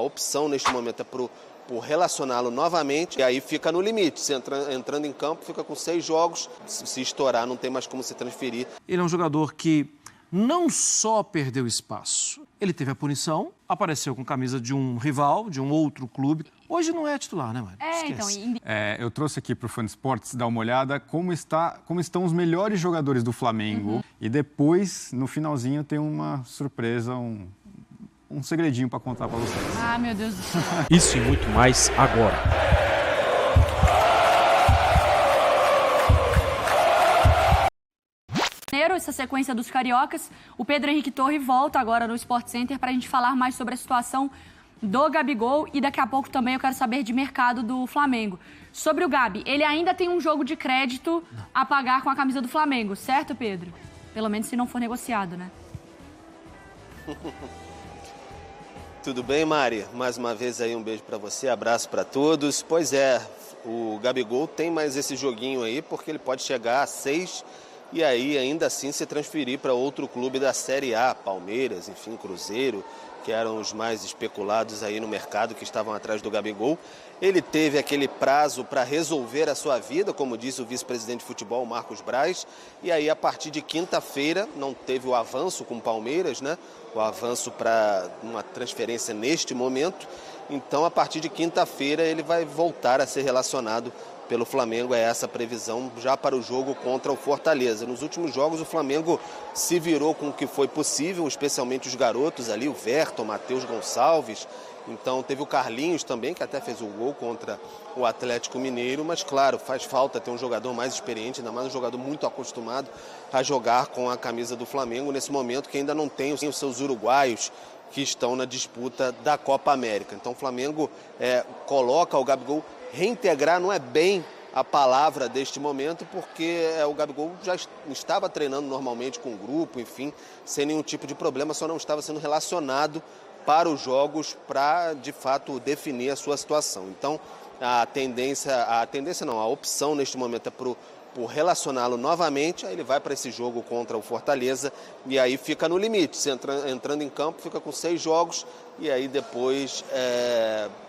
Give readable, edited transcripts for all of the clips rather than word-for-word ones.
opção neste momento é por relacioná-lo novamente, e aí fica no limite. Se entrando em campo, fica com 6 jogos. Se estourar, não tem mais como se transferir. Ele é um jogador que não só perdeu espaço, ele teve a punição, apareceu com camisa de um rival, de um outro clube. Hoje não é titular, né, Mário? Eu trouxe aqui para o Fã de Esportes dar uma olhada como estão os melhores jogadores do Flamengo. E depois, no finalzinho, tem uma surpresa, um segredinho para contar para vocês. Ah, meu Deus do céu. Isso e muito mais agora. Essa sequência dos cariocas, o Pedro Henrique Torre volta agora no Sport Center para a gente falar mais sobre a situação do Gabigol e daqui a pouco também eu quero saber de mercado do Flamengo. Sobre o Gabi, ele ainda tem um jogo de crédito a pagar com a camisa do Flamengo, certo, Pedro? Pelo menos se não for negociado, né? Tudo bem, Mari? Mais uma vez aí um beijo para você, abraço para todos. Pois é, o Gabigol tem mais esse joguinho aí porque ele pode chegar a 6 e aí ainda assim se transferir para outro clube da Série A, Palmeiras, enfim, Cruzeiro, que eram os mais especulados aí no mercado, que estavam atrás do Gabigol. Ele teve aquele prazo para resolver a sua vida, como disse o vice-presidente de futebol, Marcos Braz, e aí a partir de quinta-feira não teve o avanço com o Palmeiras, né? O avanço para uma transferência neste momento. Então, a partir de quinta-feira ele vai voltar a ser relacionado pelo Flamengo, é essa a previsão já para o jogo contra o Fortaleza. Nos últimos jogos o Flamengo se virou com o que foi possível, especialmente os garotos ali, o Verton, Matheus Gonçalves. Então teve o Carlinhos também, que até fez o gol contra o Atlético Mineiro, mas claro, faz falta ter um jogador mais experiente, ainda mais um jogador muito acostumado a jogar com a camisa do Flamengo nesse momento, que ainda não tem os seus uruguaios que estão na disputa da Copa América. Então o Flamengo coloca o Gabigol. Reintegrar não é bem a palavra deste momento, porque o Gabigol já estava treinando normalmente com o grupo, enfim, sem nenhum tipo de problema, só não estava sendo relacionado para os jogos para, de fato, definir a sua situação. Então, a opção neste momento é por relacioná-lo novamente, aí ele vai para esse jogo contra o Fortaleza e aí fica no limite. Se entrando em campo, fica com 6 jogos e aí depois,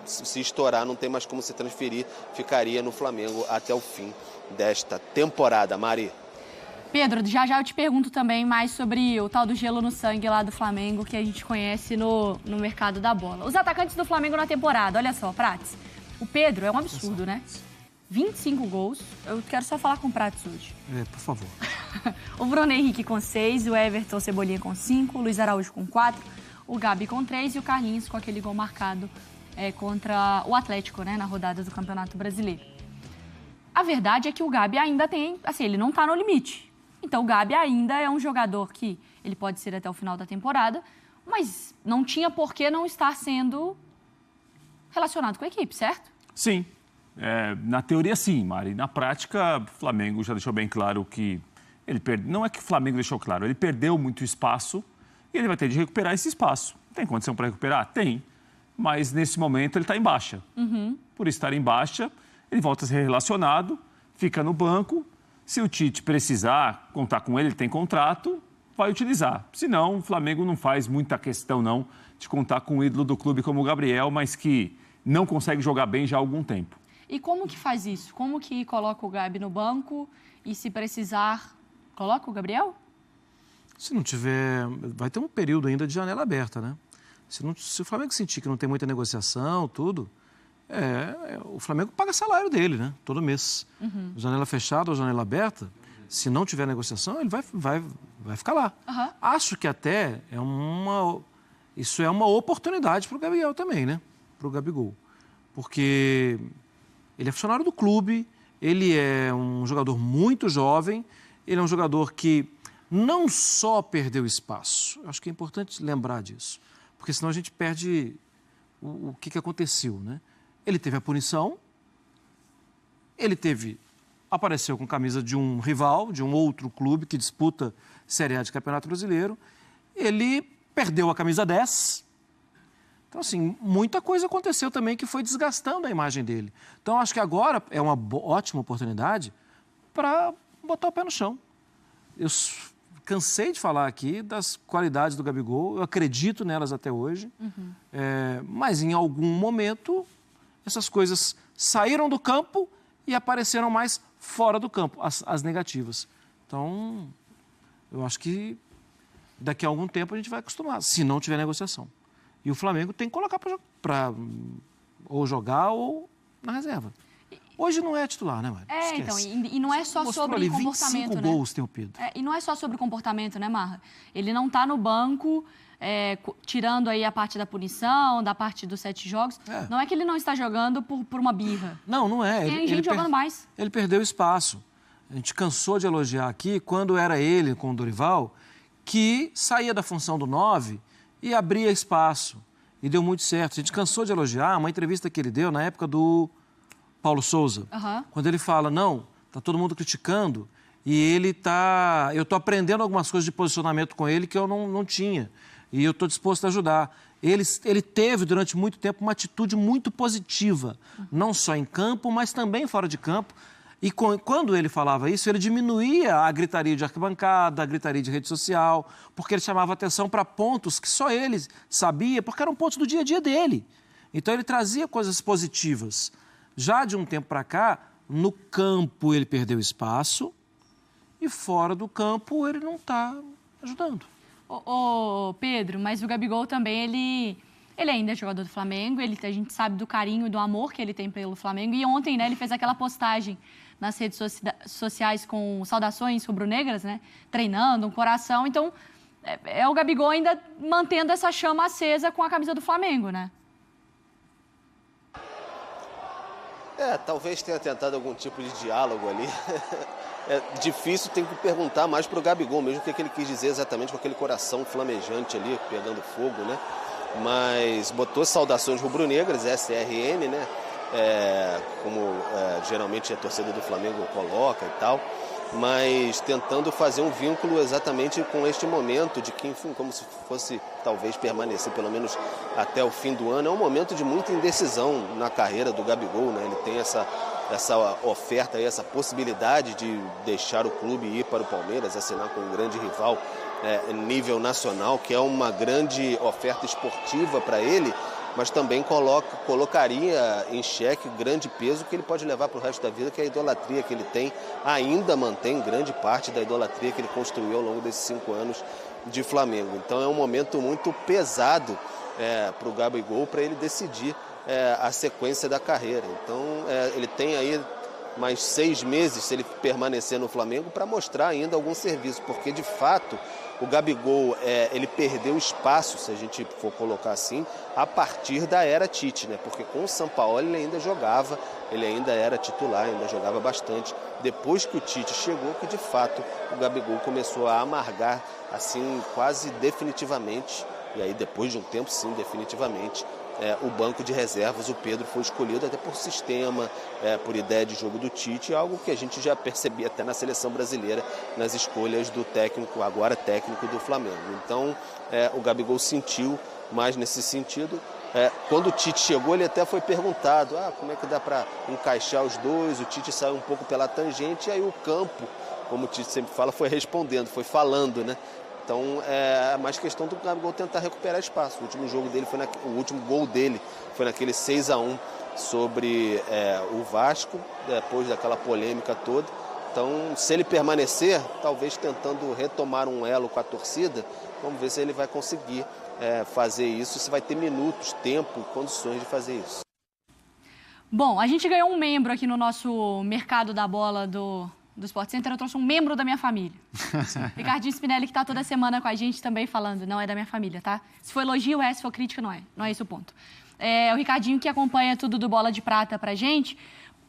se estourar, não tem mais como se transferir, ficaria no Flamengo até o fim desta temporada. Mari. Pedro, já eu te pergunto também mais sobre o tal do gelo no sangue lá do Flamengo, que a gente conhece no mercado da bola. Os atacantes do Flamengo na temporada, olha só, Prates. O Pedro é um absurdo, né? 25 gols. Eu quero só falar com o Prates hoje. Por favor. O Bruno Henrique com 6, o Everton Cebolinha com 5, o Luiz Araújo com 4, o Gabi com 3 e o Carlinhos com aquele gol marcado contra o Atlético, né, na rodada do Campeonato Brasileiro. A verdade é que o Gabi ainda tem, assim, ele não tá no limite. Então o Gabi ainda é um jogador que ele pode ser até o final da temporada, mas não tinha por que não estar sendo relacionado com a equipe, certo? Sim. Na teoria, sim, Mari. Na prática, o Flamengo já deixou bem claro que ele perdeu. Não é que o Flamengo deixou claro, ele perdeu muito espaço e ele vai ter de recuperar esse espaço. Tem condição para recuperar? Tem. Mas nesse momento ele está em baixa. Por estar em baixa, ele volta a ser relacionado, fica no banco. Se o Tite precisar contar com ele tem contrato, vai utilizar. Senão, o Flamengo não faz muita questão, não, de contar com um ídolo do clube como o Gabriel, mas que não consegue jogar bem já há algum tempo. E como que faz isso? Como que coloca o Gabi no banco e, se precisar, coloca o Gabriel? Se não tiver... Vai ter um período ainda de janela aberta, né? Se o Flamengo sentir que não tem muita negociação, tudo... o Flamengo paga salário dele, né? Todo mês. Janela fechada ou janela aberta, se não tiver negociação, ele vai ficar lá. Acho que até isso é uma oportunidade para o Gabriel também, né? Para o Gabigol. Porque... ele é funcionário do clube, ele é um jogador muito jovem, ele é um jogador que não só perdeu espaço, acho que é importante lembrar disso, porque senão a gente perde o que aconteceu, né? Ele teve a punição, apareceu com camisa de um rival, de um outro clube que disputa Série A de Campeonato Brasileiro, ele perdeu a camisa 10. Então, assim, muita coisa aconteceu também que foi desgastando a imagem dele. Então, acho que agora é uma ótima oportunidade para botar o pé no chão. cansei de falar aqui das qualidades do Gabigol, eu acredito nelas até hoje, mas em algum momento essas coisas saíram do campo e apareceram mais fora do campo, as negativas. Então, eu acho que daqui a algum tempo a gente vai acostumar, se não tiver negociação. E o Flamengo tem que colocar para ou jogar ou na reserva. Hoje não é titular, né, Mário? Então, e não é só sobre ali, comportamento, 25 né? gols tem o Pedro. E não é só sobre comportamento, né, Marra? Ele não está no banco, tirando aí a parte da punição, da parte dos 7 jogos. Não é que ele não está jogando por uma birra. Não é. Tem gente jogando mais. Ele perdeu espaço. A gente cansou de elogiar aqui, quando era ele com o Dorival, que saía da função do 9 e abria espaço. E deu muito certo. A gente cansou de elogiar uma entrevista que ele deu na época do Paulo Souza, quando ele fala, não, tá todo mundo criticando e eu estou aprendendo algumas coisas de posicionamento com ele que eu não tinha e eu estou disposto a ajudar. Ele teve durante muito tempo uma atitude muito positiva, não só em campo, mas também fora de campo. E quando ele falava isso, ele diminuía a gritaria de arquibancada, a gritaria de rede social, porque ele chamava atenção para pontos que só ele sabia, porque eram pontos do dia a dia dele. Então ele trazia coisas positivas. Já de um tempo para cá, no campo ele perdeu espaço e fora do campo ele não está ajudando. Pedro, mas o Gabigol também, ele ainda é jogador do Flamengo, a gente sabe do carinho e do amor que ele tem pelo Flamengo. E ontem, né, ele fez aquela postagem nas redes sociais com saudações rubro-negras, né, treinando, um coração. Então, é o Gabigol ainda mantendo essa chama acesa com a camisa do Flamengo, né? Talvez tenha tentado algum tipo de diálogo ali. É difícil, tem que perguntar mais pro Gabigol mesmo o que ele quis dizer exatamente com aquele coração flamejante ali, pegando fogo, né? Mas botou saudações rubro-negras, SRN, né? Como geralmente a torcida do Flamengo coloca e tal, mas tentando fazer um vínculo exatamente com este momento de que, enfim, como se fosse talvez permanecer pelo menos até o fim do ano. É um momento de muita indecisão na carreira do Gabigol, né? Ele tem essa oferta, essa possibilidade de deixar o clube e ir para o Palmeiras, assinar com um grande rival nível nacional, que é uma grande oferta esportiva para ele, mas também colocaria em xeque o grande peso que ele pode levar para o resto da vida, que é a idolatria que ele tem, ainda mantém grande parte da idolatria que ele construiu ao longo desses 5 anos de Flamengo. Então é um momento muito pesado para o Gabigol, para ele decidir a sequência da carreira. Então ele tem aí mais 6 meses, se ele permanecer no Flamengo, para mostrar ainda algum serviço, porque de fato o Gabigol ele perdeu espaço, se a gente for colocar assim, a partir da era Tite, né? Porque com o Sampaoli ele ainda jogava, ele ainda era titular, ainda jogava bastante. Depois que o Tite chegou, que de fato o Gabigol começou a amargar assim quase definitivamente, e aí depois de um tempo sim, definitivamente, o banco de reservas. O Pedro foi escolhido até por sistema, por ideia de jogo do Tite, algo que a gente já percebia até na seleção brasileira, nas escolhas do técnico, agora técnico do Flamengo. Então, o Gabigol sentiu mais nesse sentido. Quando o Tite chegou, ele até foi perguntado, como é que dá para encaixar os dois? O Tite saiu um pouco pela tangente, e aí o campo, como o Tite sempre fala, foi respondendo, foi falando, né? Então, é mais questão do Gabigol tentar recuperar espaço. O último jogo dele o último gol dele foi naquele 6-1 sobre o Vasco, depois daquela polêmica toda. Então, se ele permanecer, talvez tentando retomar um elo com a torcida, vamos ver se ele vai conseguir fazer isso, se vai ter minutos, tempo, condições de fazer isso. Bom, a gente ganhou um membro aqui no nosso mercado da bola do Sport Center. Eu trouxe um membro da minha família. Ricardinho Spinelli, que está toda semana com a gente também falando. Não é da minha família, tá? Se for elogio, se for crítica, não é. Não é esse o ponto. O Ricardinho que acompanha tudo do Bola de Prata pra gente,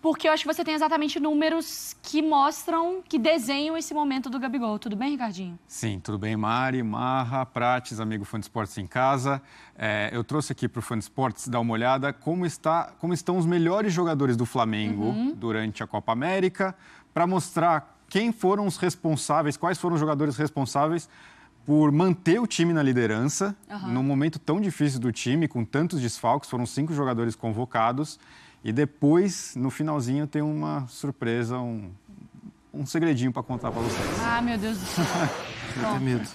porque eu acho que você tem exatamente números que mostram, que desenham esse momento do Gabigol. Tudo bem, Ricardinho? Sim, tudo bem, Mari, Marra, Prates, amigo Fã de Esportes em casa. Eu trouxe aqui para o Fã de Esportes dar uma olhada como estão os melhores jogadores do Flamengo durante a Copa América, para mostrar quem foram os responsáveis, quais foram os jogadores responsáveis por manter o time na liderança, num momento tão difícil do time, com tantos desfalques. Foram 5 jogadores convocados. E depois, no finalzinho, tem uma surpresa, um segredinho para contar para vocês. Meu Deus do céu. Eu tenho medo.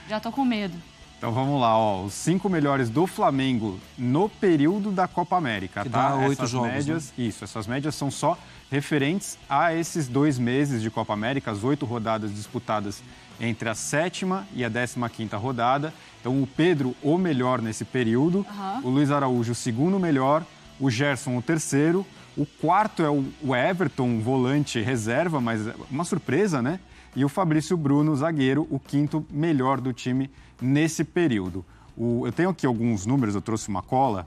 Já tô com medo. Então vamos lá, ó. Os 5 melhores do Flamengo no período da Copa América, Que tá? dá 8 essas jogos, médias, Isso, essas médias são só referentes a esses 2 meses de Copa América, as 8 rodadas disputadas entre a 7ª e a 15ª rodada. Então o Pedro, o melhor nesse período, o Luiz Araújo, o segundo melhor, o Gerson, o terceiro, o quarto é o Everton, volante reserva, mas uma surpresa, né? E o Fabrício Bruno, zagueiro, o quinto melhor do time nesse período. Eu tenho aqui alguns números, eu trouxe uma cola.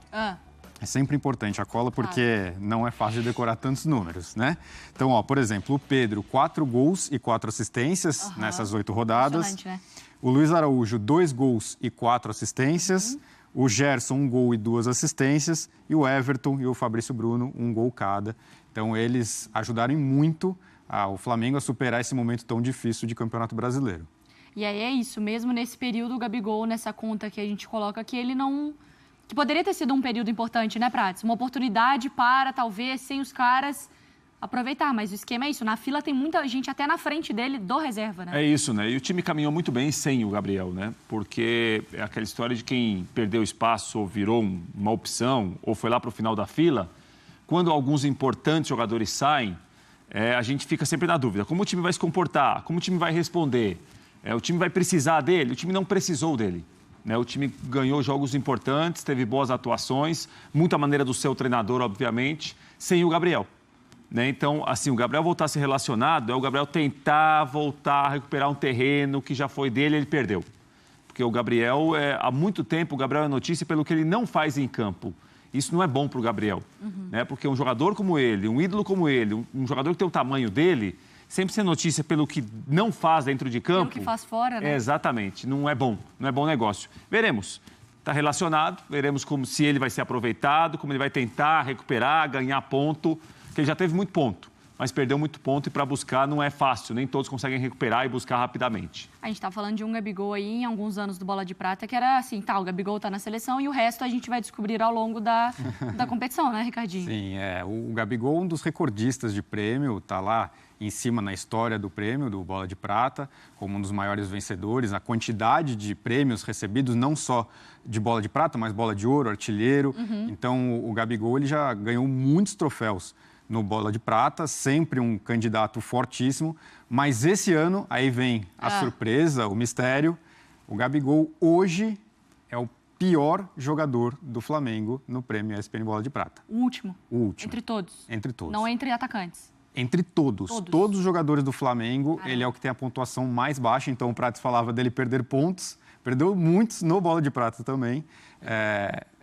É sempre importante a cola porque não é fácil de decorar tantos números, né? Então, ó, por exemplo, o Pedro, 4 gols e 4 assistências nessas 8 rodadas. Né? O Luiz Araújo, 2 gols e 4 assistências. O Gerson, 1 gol e 2 assistências. E o Everton e o Fabrício Bruno, 1 gol cada. Então, eles ajudaram muito o Flamengo a superar esse momento tão difícil de Campeonato Brasileiro. E aí é isso, mesmo nesse período, o Gabigol, nessa conta que a gente coloca aqui, ele não... Que poderia ter sido um período importante, né, Prates? Uma oportunidade para, talvez, sem os caras, aproveitar. Mas o esquema é isso, na fila tem muita gente até na frente dele do reserva, né? É isso, né? E o time caminhou muito bem sem o Gabriel, né? Porque é aquela história de quem perdeu espaço ou virou uma opção ou foi lá para o final da fila. Quando alguns importantes jogadores saem, a gente fica sempre na dúvida. Como o time vai se comportar? Como o time vai responder? O time vai precisar dele? O time não precisou dele. Né? O time ganhou jogos importantes, teve boas atuações, muita maneira do seu treinador, obviamente, sem o Gabriel. Né? Então, assim, o Gabriel voltar a ser relacionado é o Gabriel tentar voltar a recuperar um terreno que já foi dele e ele perdeu. Porque o Gabriel, há muito tempo, o Gabriel é notícia pelo que ele não faz em campo. Isso não é bom para o Gabriel. Né? Porque um jogador como ele, um ídolo como ele, um jogador que tem o tamanho dele, sempre ser notícia pelo que não faz dentro de campo... Pelo que faz fora, né? Exatamente. Não é bom negócio. Veremos. Está relacionado, veremos se ele vai ser aproveitado, como ele vai tentar recuperar, ganhar ponto, porque ele já teve muito ponto, mas perdeu muito ponto e para buscar não é fácil, nem todos conseguem recuperar e buscar rapidamente. A gente está falando de um Gabigol aí em alguns anos do Bola de Prata, que era assim, o Gabigol está na seleção e o resto a gente vai descobrir ao longo da competição, né, Ricardinho? Sim, o Gabigol, um dos recordistas de prêmio, está lá em cima na história do prêmio, do Bola de Prata, como um dos maiores vencedores. A quantidade de prêmios recebidos, não só de Bola de Prata, mas Bola de Ouro, Artilheiro. Então, o Gabigol ele já ganhou muitos troféus no Bola de Prata, sempre um candidato fortíssimo. Mas esse ano, aí vem a surpresa, o mistério. O Gabigol hoje é o pior jogador do Flamengo no prêmio ESPN Bola de Prata. O último? O último. Entre todos? Entre todos. Não entre atacantes? Entre todos. Todos os jogadores do Flamengo, ele é o que tem a pontuação mais baixa. Então, o Prates falava dele perder pontos. Perdeu muitos no Bola de Prata também.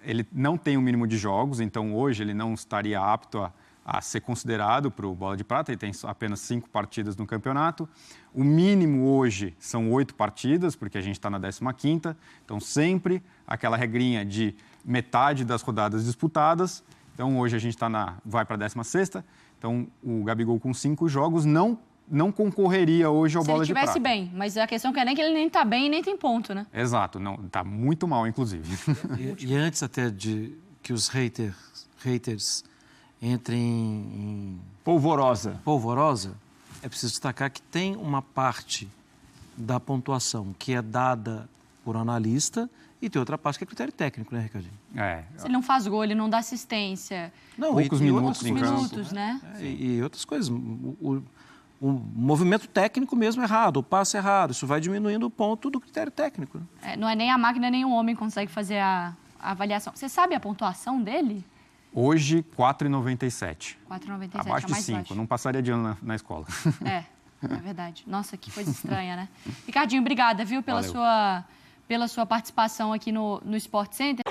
Ele não tem o mínimo de jogos, então hoje ele não estaria apto a ser considerado para o Bola de Prata. Ele tem apenas 5 partidas no campeonato. O mínimo hoje são 8 partidas, porque a gente está na 15ª. Então, sempre aquela regrinha de metade das rodadas disputadas. Então, hoje a gente vai para a 16ª. Então, o Gabigol com 5 jogos não concorreria hoje ao Bola de Prata. Se ele estivesse bem, mas a questão é que ele nem está bem e nem tem ponto, né? Exato, está muito mal, inclusive. E antes até de que os haters entrem em polvorosa, é preciso destacar que tem uma parte da pontuação que é dada por analista e tem outra parte que é critério técnico, né, Ricardinho? Se ele não faz gol, ele não dá assistência. Não, poucos minutos em campo, né? E outras coisas. O movimento técnico mesmo errado, o passe errado, isso vai diminuindo o ponto do critério técnico. Né? Não é nem a máquina nem o homem que consegue fazer a avaliação. Você sabe a pontuação dele? Hoje, 4,97. 4,97, abaixo de 5, baixo. Não passaria de ano na escola. É verdade. Nossa, que coisa estranha, né? Ricardinho, obrigada, viu, pela sua participação aqui no Sport Center.